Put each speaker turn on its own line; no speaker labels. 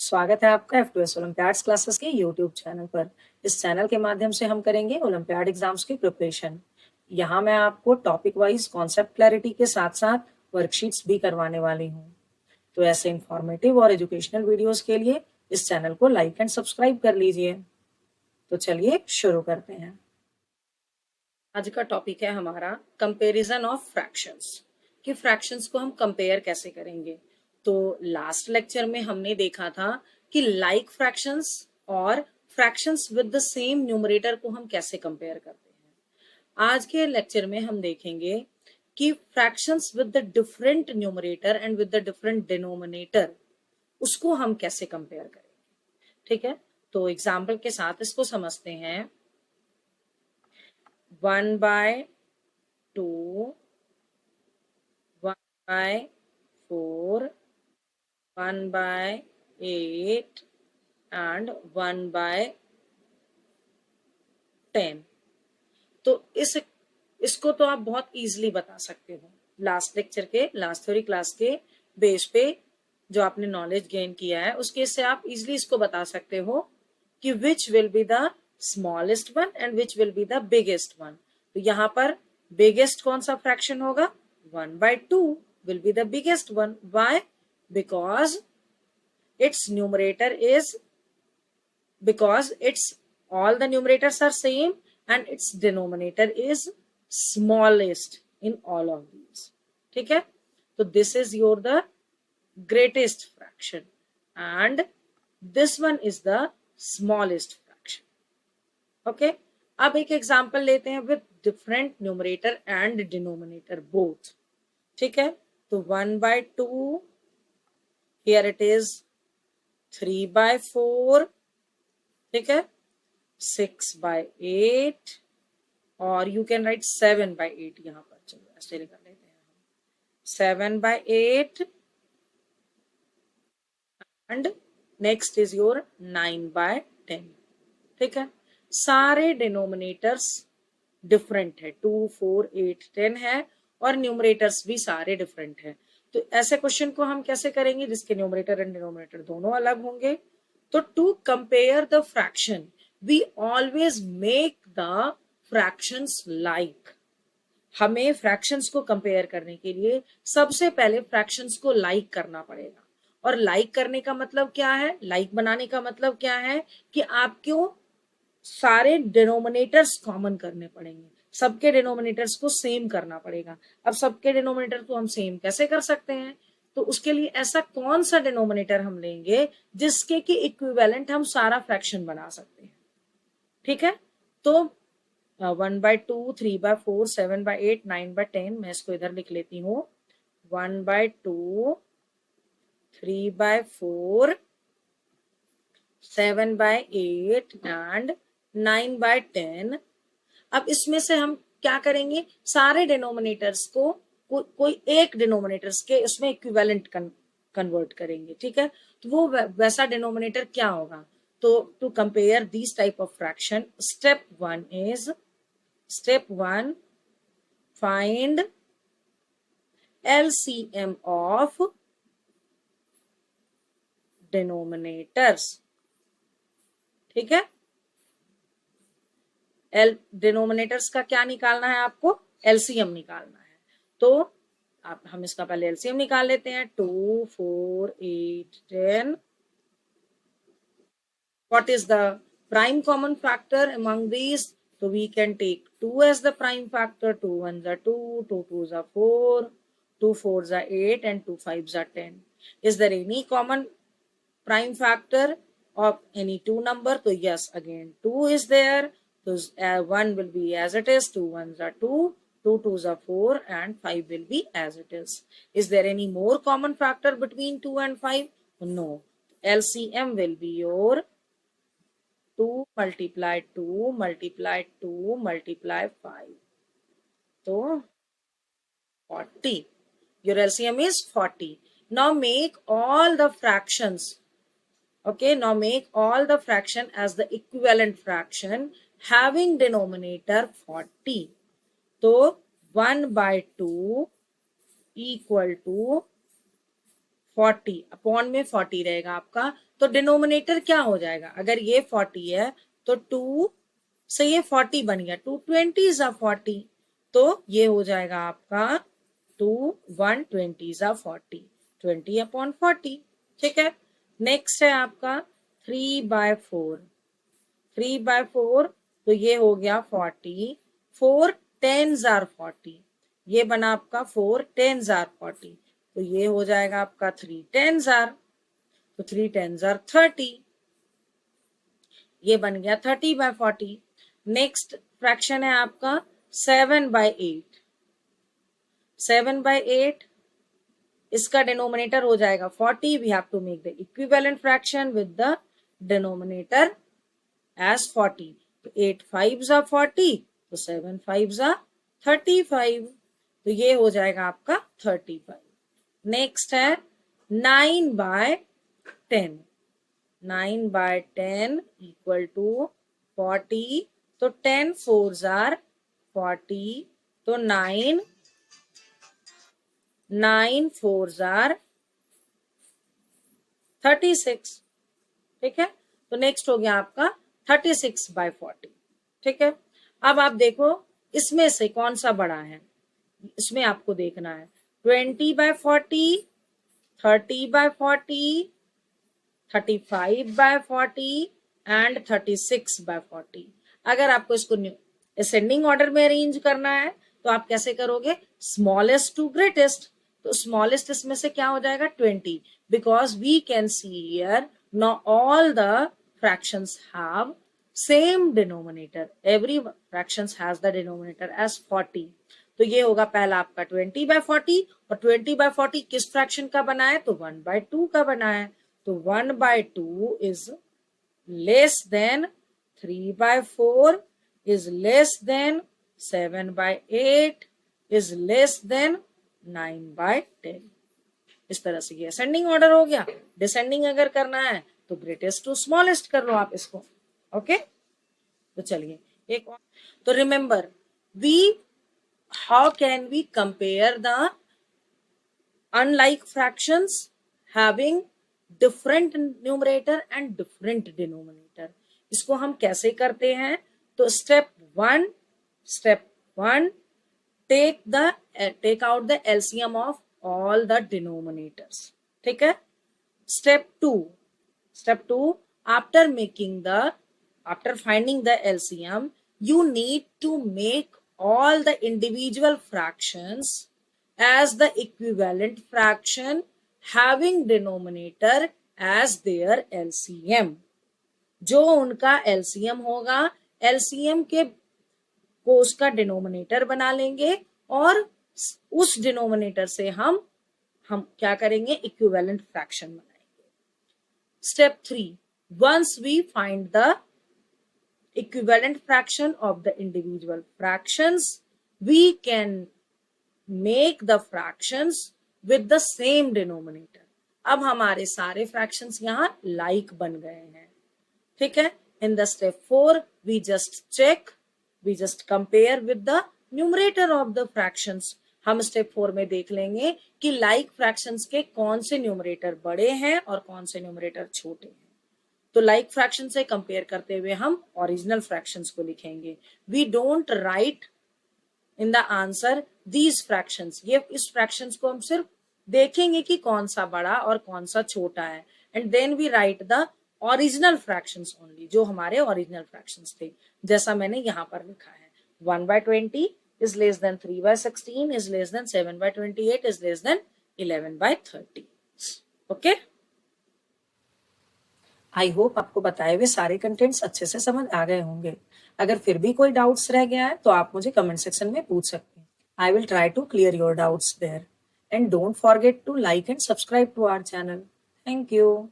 स्वागत है आपका F2S ओलंपियाड्स क्लासेस के यूट्यूब चैनल पर। इस चैनल के माध्यम से हम करेंगे ओलंपियाड एग्जाम्स की प्रिपरेशन। यहाँ मैं आपको टॉपिक वाइज कॉन्सेप्ट क्लैरिटी के साथ साथ वर्कशीट्स भी करवाने वाली हूँ। तो ऐसे इंफॉर्मेटिव और एजुकेशनल वीडियोस के लिए इस चैनल को लाइक एंड सब्सक्राइब कर लीजिए। तो चलिए शुरू करते हैं। आज का टॉपिक है हमारा कंपैरिजन ऑफ फ्रैक्शंस, कि फ्रैक्शंस को हम कंपेयर कैसे करेंगे। तो लास्ट लेक्चर में हमने देखा था कि लाइक फ्रैक्शंस और fractions with the same numerator को हम कैसे कंपेयर करते हैं। आज के लेक्चर में हम देखेंगे कि fractions with the different numerator and with the different denominator उसको हम कैसे कंपेयर करेंगे। ठीक है, तो एग्जाम्पल के साथ इसको समझते हैं। 1/2, 1/4, 1/8 and 1/10। तो इसको तो आप बहुत इजीली बता सकते हो। लास्ट लेक्चर के लास्ट थ्योरी क्लास के बेस पे जो आपने नॉलेज गेन किया है उसके से आप इजीली इसको बता सकते हो कि which will be the smallest one and which will be the biggest one. तो यहाँ पर बिगेस्ट कौन सा फ्रैक्शन होगा? 1/2 will be the biggest one. Why? Because its numerator is, because its all the numerators are same and its denominator is smallest in all of these. ठीक है, तो this is your the greatest fraction and this one is the smallest fraction. Okay, अब एक example लेते हैं with different numerator and denominator both. ठीक है, तो 1/2, here it is 3/4, ठीक है, 6/8 और you can write 7/8। यहाँ पर चलो ऐसे लिख लेते हैं 7/8 and next is your 9/10। ठीक है, सारे डिनोमिनेटर्स डिफरेंट है, 2, 4, 8, 10 है और न्यूमरेटर्स भी सारे डिफरेंट है। तो ऐसे क्वेश्चन को हम कैसे करेंगे जिसके न्यूमरेटर एंड डिनोमिनेटर दोनों अलग होंगे। तो to compare the fraction we always make the fractions like. हमें फ्रैक्शंस को कंपेयर करने के लिए सबसे पहले फ्रैक्शंस को लाइक करना पड़ेगा। और लाइक करने का मतलब क्या है? लाइक बनाने का मतलब क्या है कि आपको सारे डिनोमिनेटर्स कॉमन करने पड़ेंगे, सबके डिनोमिनेटर्स को सेम करना पड़ेगा। अब सबके डिनोमिनेटर को हम सेम कैसे कर सकते हैं? तो उसके लिए ऐसा कौन सा डिनोमिनेटर हम लेंगे जिसके की इक्विवेलेंट हम सारा फ्रैक्शन बना सकते हैं। ठीक है, तो 1/2, 3/4, 7/8, 9/10 मैं इसको इधर लिख लेती हूँ। 1/2, 3/4, 7/8 एंड 9/10। अब इसमें से हम क्या करेंगे? सारे डिनोमिनेटर्स को कोई एक डिनोमिनेटर्स के उसमें इक्विवेलेंट कन्वर्ट करेंगे। ठीक है, तो वो वैसा डिनोमिनेटर क्या होगा? तो to compare this type of fraction, step 1 find LCM of denominators. ठीक है, डिनोमिनेटर्स का क्या निकालना है? आपको LCM निकालना है। तो हम इसका पहले LCM निकाल लेते हैं। 2, 4, 8, 10। What is the prime common factor among these? So we can take 2 as the prime factor. 2 1s are 2, 2 2s are 4, 2 4s are 8 and 2 5s are 10. Is there any common prime factor of any two number? So yes, again 2 is there. So 1 will be as it is, 2 1s are 2, 2 2s are 4 and 5 will be as it is. Is there any more common factor between 2 and 5? No. LCM will be your 2 multiply 2 multiply 2 multiply 5. So 40. Your LCM is 40. Now make all the fractions. Okay, now make all the fraction as the equivalent fraction having denominator 40. So 1/2 equal to 40 upon में 40 रहेगा आपका, तो denominator क्या हो जाएगा, अगर ये 40 है तो 2 से ये 40 बन गया, 2 20 40, तो ये हो जाएगा आपका 2 120 40, 20 अपॉन 40। ठीक है, नेक्स्ट है आपका 3/4, 3/4 तो ये हो गया 40, 4 10s 40, ये बना आपका 4 10s 40, तो ये हो जाएगा आपका 3 10s, तो 3 10s 30, ये बन गया 30/40। नेक्स्ट फ्रैक्शन है आपका 7/8, 7/8 इसका डिनोमिनेटर हो जाएगा 40, we have to make the equivalent fraction with the denominator as 40, तो 8 5s 40, तो 7 5s 35, तो ये हो जाएगा आपका 35। नेक्स्ट है 9/10, 9/10 इक्वल टू 40, तो 10 4s 40, तो 9 4s 36। ठीक है, तो नेक्स्ट हो गया आपका 36/40। ठीक है, अब आप देखो इसमें से कौन सा बड़ा है, इसमें आपको देखना है 20/40, 30/40, 35/40 एंड 36/40। अगर आपको इसको असेंडिंग ऑर्डर में अरेंज करना है तो आप कैसे करोगे, स्मॉलेस्ट टू ग्रेटेस्ट, तो स्मॉलेस्ट इसमें से क्या हो जाएगा 20, because we can see here now all the fractions have same denominator, every fractions has the denominator as 40, तो ये होगा पहला आपका 20/40, और 20/40 किस फ्रैक्शन का बना है, तो 1/2 का बना है, तो 1/2 is less than 3/4 is less than 7/8 is less than 9/10। इस तरह से ये असेंडिंग ऑर्डर हो गया। डिसेंडिंग अगर करना है तो ग्रेटेस्ट टू स्मॉलेस्ट कर लो आप इसको। ओके, तो चलिए एक और, तो remember we how can we compare the unlike fractions having different numerator and different denominator, इसको हम कैसे करते हैं, तो step one take out the LCM of all the denominators। ठीक है, step 2 after finding the LCM you need to make all the individual fractions as the equivalent fraction having denominator as their LCM। जो उनका LCM होगा, LCM के को उसका denominator बना लेंगे और उस डिनोमिनेटर से हम क्या करेंगे, इक्विवेलेंट फ्रैक्शन बनाएंगे। Step 3, once we find the equivalent fraction of the individual fractions we can make the fractions with the same denominator. अब हमारे सारे फ्रैक्शंस यहां लाइक बन गए हैं। ठीक है, in the step 4 we just compare with the numerator of the fractions. हम स्टेप 4 में देख लेंगे कि लाइक फ्रैक्शंस के कौन से न्यूमरेटर बड़े हैं और कौन से न्यूमरेटर छोटे हैं। तो लाइक फ्रैक्शन से कंपेयर करते हुए हम ओरिजिनल फ्रैक्शंस को लिखेंगे। We don't write in the answer these fractions, ये इस फ्रैक्शंस को हम सिर्फ देखेंगे कि कौन सा बड़ा और कौन सा छोटा है, and then we write the original fractions only, जो हमारे ओरिजिनल फ्रैक्शंस थे, जैसा मैंने यहां पर लिखा है 1/20 is less than 3/16 is less than 7/28 is less than 11/30। Okay, I hope आपको बताए हुए सारे कंटेंट्स अच्छे से समझ आ गए होंगे। अगर फिर भी कोई डाउट्स रह गया है तो आप मुझे कमेंट सेक्शन में पूछ सकते हैं। I will try to clear your doubts there, and don't forget to like and subscribe to our channel. Thank you.